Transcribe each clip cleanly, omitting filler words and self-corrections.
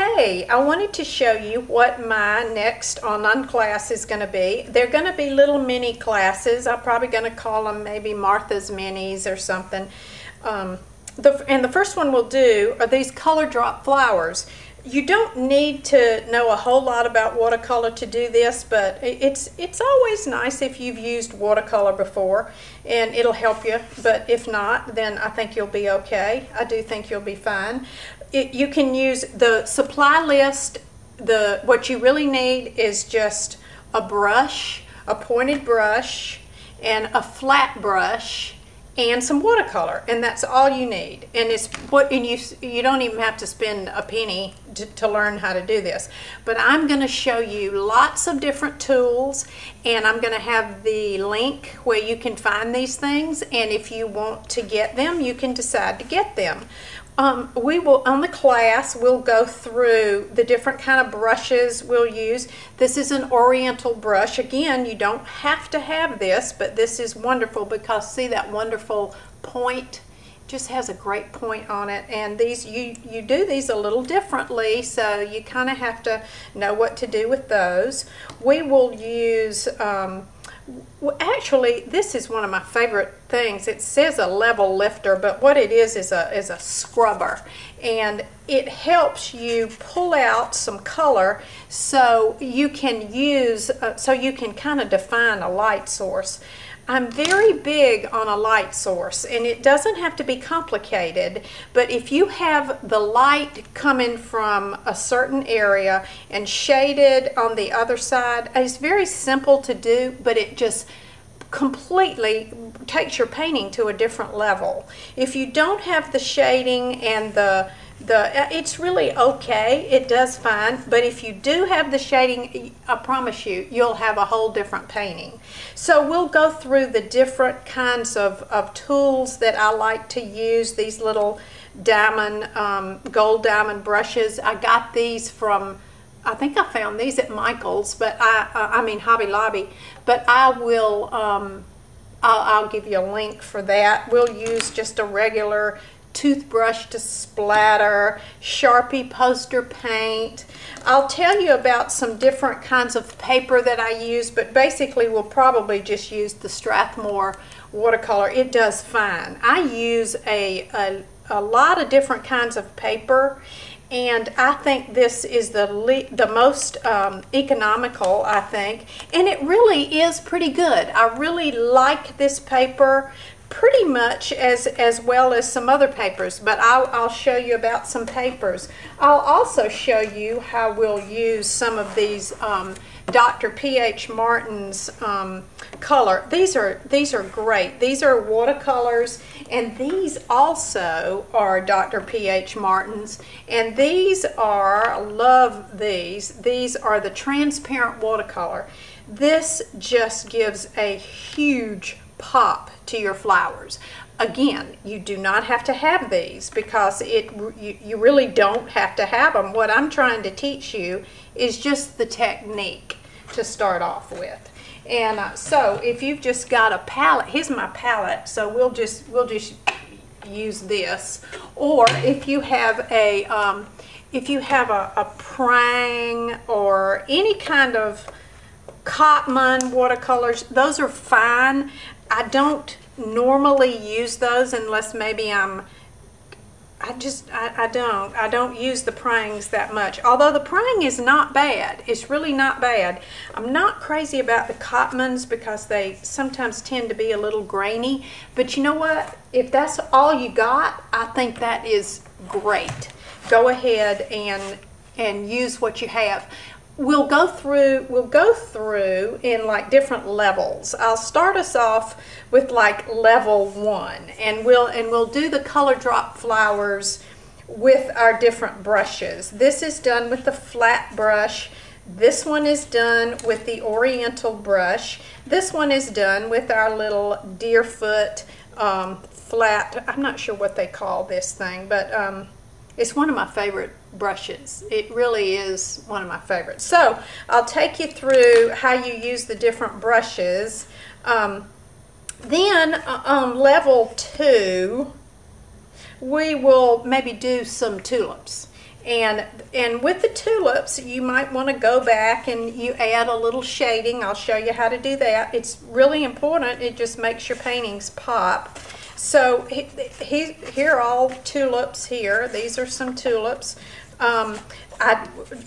Hey, I wanted to show you what my next online class is going to be. They're going to be little mini classes. I'm probably going to call them maybe Martha's Minis or something. And the first one we'll do are these color drop flowers. You don't need to know a whole lot about watercolor to do this, but it's always nice if you've used watercolor before, and it'll help you. But if not, then I think you'll be okay. I do think you'll be fine. You can use the supply list. What you really need is just a brush, a pointed brush, and a flat brush, and some watercolor, and that's all you need. And you don't even have to spend a penny to learn how to do this. But I'm going to show you lots of different tools, and I'm going to have the link where you can find these things, and if you want to get them, you can decide to get them. We will, on the class, we'll go through the different kind of brushes we'll use. This is an Oriental brush. Again, you don't have to have this, but this is wonderful because see that wonderful point? It just has a great point on it. And these, you do these a little differently, so you kind of have to know what to do with those. We will use actually, this is one of my favorite things. It says a level lifter, but what it is a scrubber, and it helps you pull out some color so you can use so you can kind of define a light source. I'm very big on a light source, and it doesn't have to be complicated, but if you have the light coming from a certain area and shaded on the other side, it's very simple to do, but it just completely takes your painting to a different level. If you don't have the shading and it's really okay, it does fine, but if you do have the shading, I promise you, you'll have a whole different painting. So we'll go through the different kinds of tools that I like to use, these little diamond, gold diamond brushes. I got these from, I think I found these at Michael's, but I mean Hobby Lobby, but I will, I'll give you a link for that. We'll use just a regular toothbrush to splatter, Sharpie poster paint. I'll tell you about some different kinds of paper that I use, but basically we'll probably just use the Strathmore watercolor. It does fine. I use a lot of different kinds of paper, and I think this is the most economical, I think, and it really is pretty good. I really like this paper pretty much as well as some other papers, but I'll show you about some papers. I'll also show you how we'll use some of these Dr. P.H. Martin's color. These are great. These are watercolors, and these also are Dr. P.H. Martin's, and these are, I love these. These are the transparent watercolor. This just gives a huge pop to your flowers. Again, you do not have to have these because you really don't have to have them. What I'm trying to teach you is just the technique to start off with. And so if you've just got a palette, here's my palette, so we'll just use this. Or if you have a Prang or any kind of Cotman watercolors, those are fine. I don't normally use those unless maybe I don't use the Prangs that much. Although the Prang is not bad. It's really not bad. I'm not crazy about the Cotmans because they sometimes tend to be a little grainy. But you know what? If that's all you got, I think that is great. Go ahead and use what you have. We'll go through in like different levels. I'll start us off with like level 1, and we'll do the color drop flowers with our different brushes. This is done with the flat brush. This one is done with the Oriental brush. This one is done with our little Deerfoot flat. I'm not sure what they call this thing, but it's one of my favorite brushes. It really is one of my favorites. So I'll take you through how you use the different brushes. Then on level 2, we will maybe do some tulips. And with the tulips, you might want to go back and you add a little shading. I'll show you how to do that. It's really important. It just makes your paintings pop. So here are all tulips here. These are some tulips.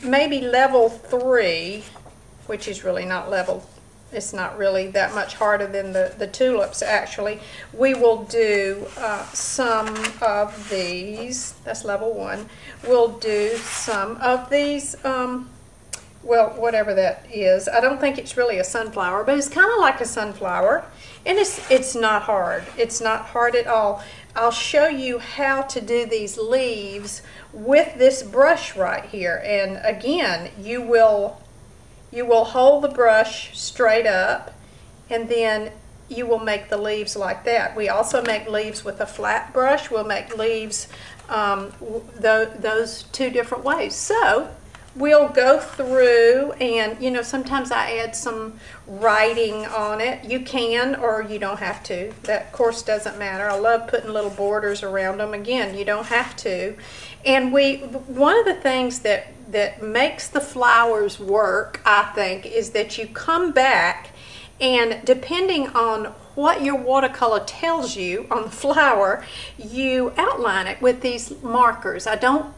Maybe level 3, which is really not level. It's not really that much harder than the tulips, actually. We will do some of these. That's level 1. We'll do some of these, well, whatever that is. I don't think it's really a sunflower, but it's kind of like a sunflower. And it's not hard. It's not hard at all. I'll show you how to do these leaves with this brush right here. And again, you will hold the brush straight up, and then you will make the leaves like that. We also make leaves with a flat brush. We'll make leaves those 2 different ways. So we'll go through, and you know, sometimes I add some writing on it. You can, or you don't have to. That, of course, doesn't matter. I love putting little borders around them. Again, you don't have to. And one of the things that makes the flowers work, I think, is that you come back, and depending on what your watercolor tells you on the flower, you outline it with these markers. I don't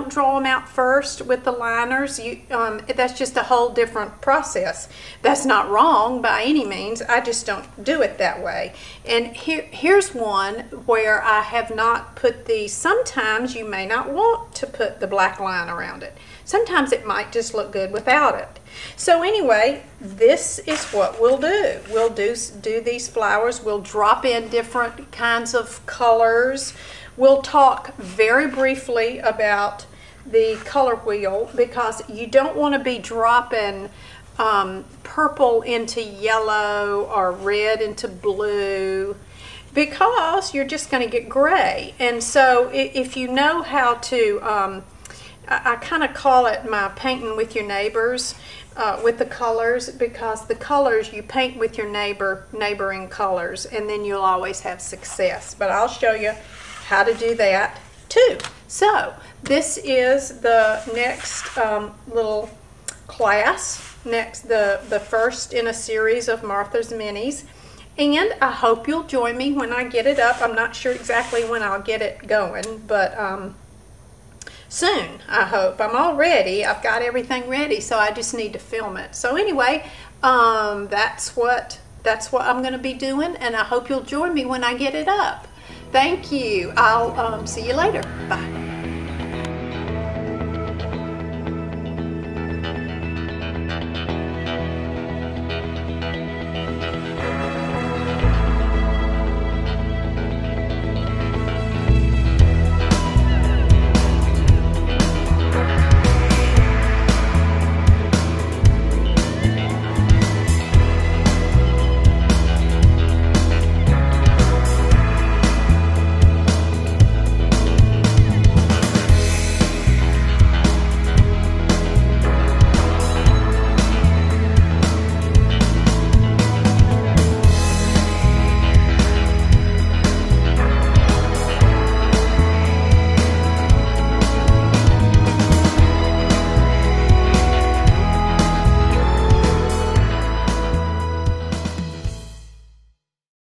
draw them out first with the liners. That's just a whole different process. That's not wrong by any means. I just don't do it that way. And here's one where I have not put these. Sometimes you may not want to put the black line around it. Sometimes it might just look good without it. So anyway, this is what we'll do. We'll do these flowers. We'll drop in different kinds of colors. We'll talk very briefly about the color wheel, because you don't want to be dropping purple into yellow or red into blue, because you're just going to get gray. And so if you know how to, I kind of call it my painting with your neighbors with the colors, because the colors you paint with your neighboring colors, and then you'll always have success. But I'll show you how to do that too. So this is the next little class, the first in a series of Martha's Minis, and I hope you'll join me when I get it up. I'm not sure exactly when I'll get it going, but soon, I hope. I'm all ready. I've got everything ready, so I just need to film it. So anyway, that's what I'm going to be doing, and I hope you'll join me when I get it up. Thank you. I'll see you later. Bye.